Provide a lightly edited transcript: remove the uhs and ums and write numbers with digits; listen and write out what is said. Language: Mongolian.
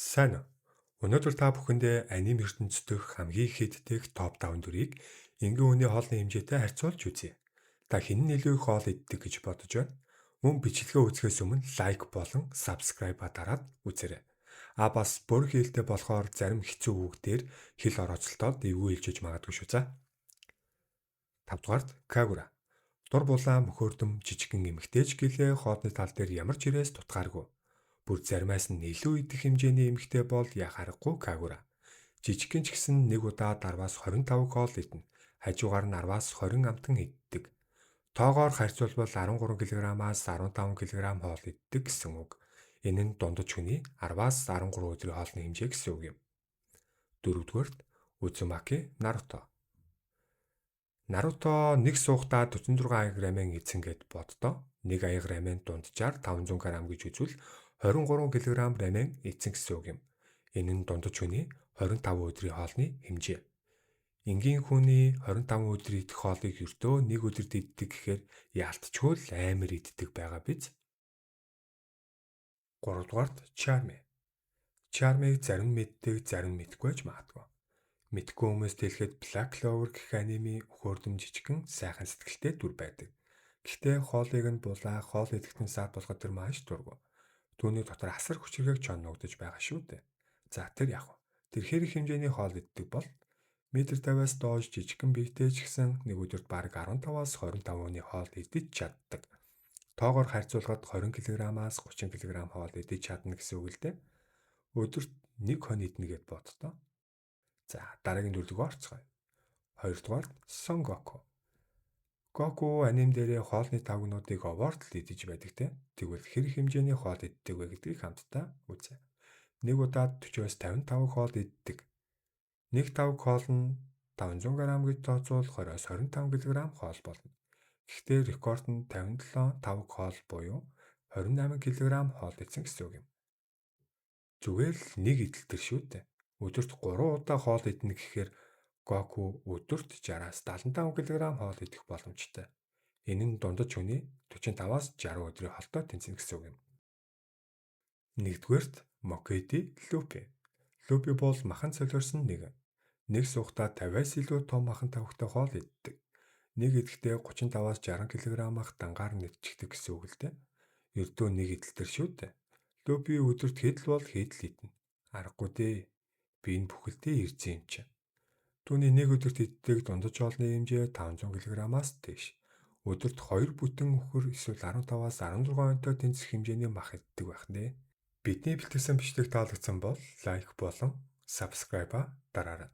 Сайн уу? Өнөөдөр та бүхэндээ аним ертөнцийн дэх хамгийн их иддэг топ 5 дүрийг энгийн үний хоолны хэмжээтэй харьцуулж үзье. Та хэн нь илүү их хоол иддэг гэж бодож байна? Мөн бичлэгээ үзэхээс өмнө лайк болон subscribe дараад үзээрэй. Бас бүр хийлтэй болохоор зарим хэцүү үгдээр хэл орооцолтоод эвгүй хэлжиж магадгүй шүү за. 5 дугаарт Кагура. Дур булаан мөхөөрдөм жижигхэн эмэгтэйч гэлээ хоолны тал дээр ямар ч ирээс тутгааргүй. Бүр заримаас нь илүү идэх хэмжээний эмэгтэй бол яхаарахгүй Кагура. Жижигхэн ч гэсэн нэг удаа 10-25 хоол идэнэ. Хажуугаар нь 10-20 амтан иддэг. Тоогоор харьцуулбал 13 кг-аас 15 кг хоол иддэг гэсэн үг. Энэ нь дундаж хүний 10-13 өдрийн хоолны хэмжээ гэсэн үг юм. 4-дүгээрт Uzumaki Naruto. Наруто нэг суухдаа 46 аяг рамен эзэн гэд боддоо. Нэг аяг рамен дунджаар 500 г гэж үзвэл 23 кг рамен эзэн гэсэн үг юм. Энэ нь дундаж хүний 25 өдрийн хоолны хэмжээ. Энгийн хүний 25 өдөр идэх хоолыг ердөө нэг өдөрт иддэг гэхээр яалтчгүй л амар иддэг байгаа биз? 3 дугаарт Charmy. Charmy-г зарим мэддэг, зарим мэдгүй ч магадгүй. Мэдгүй хүмүүст хэлэхэд Black Clover гэх аниме өхөөрдөм жижигхэн сайхан сэтгэлтэй дүр байдаг. Гэхдээ хоолыг нь булаа, хоол идэхтэн саад болгоод тэр маш дургу. Түүний дотор асар хүчрхэг чон ногдож байгаа шүү дээ. За тэр яг. Тэр хэрэг хэмжээний хоол иддэг бол метр 50-аас доош жижигхэн биетэй ч гэсэн нэг өдөрт бараг 15-аас 25 оны хоол идэж чаддаг. Тоогоор харьцуулахад 20 кг-аас 30 кг хоол идэж чадна гэсэн үг л дээ. Өдөрт нэг хон иднэ гэд боддоо. За дараагийн 4-р орцгоё. 2 дугаарт Son Goku. Гоку аним дээрээ хоолны тавгнуудыг овоорт л идэж байдаг те. Тэгвэл хэрэг хэмжээний хоол иддэг вэ гэдгийг хамтдаа үзье. Нэг удаад 40-оос 55 хоол иддэг. Нэг тавг хоол нь 500 г гэж тооцвол 20-оос 25 кг хоол болно. Гэхдээ рекорд нь 57 тавг хоол буюу 28 кг хоол идсэн гэсэн үг юм. Зүгээр л нэг идэлтэр шүү дээ. Өдөрт 3 удаа хоол идэнэ гэхээр Гоку өдөрт 60-аас 75 кг хоол идэх боломжтой. Энэ нь дундаж хүний 45-аас 60 өдрийн хоолтой тэнцэнэ гэсэн үг юм. 1-дүгээрт Mokedi Luffy. Luffy бол махан солиорсон нэгэн. Нэг суухдаа 50-аас илүү том махан тавхтай хоол иддэг. Нэг идэхдээ 35-аас 60 кг-ах дангаар нэвчдэг гэсэн үг л дээ. Ердөө нэг идэлтэр шүү дээ. Luffy өдөрт хэд л бол хэд л идэнэ. Аргагүй дээ. Би энэ бүхэлдээ ирсэн юм чинь. Түүний нэг өдөрт иддэг дундаж хоолны хэмжээ 500 кг-аас дээш. Өдөрт 2 бүтэн өхөр эсвэл 15-аас 16 онтой тэнцэх хэмжээний мах иддэг байх нэ. Бидний бэлтгэсэн бичлэг таалагдсан бол лайк болон subscribe дараарай.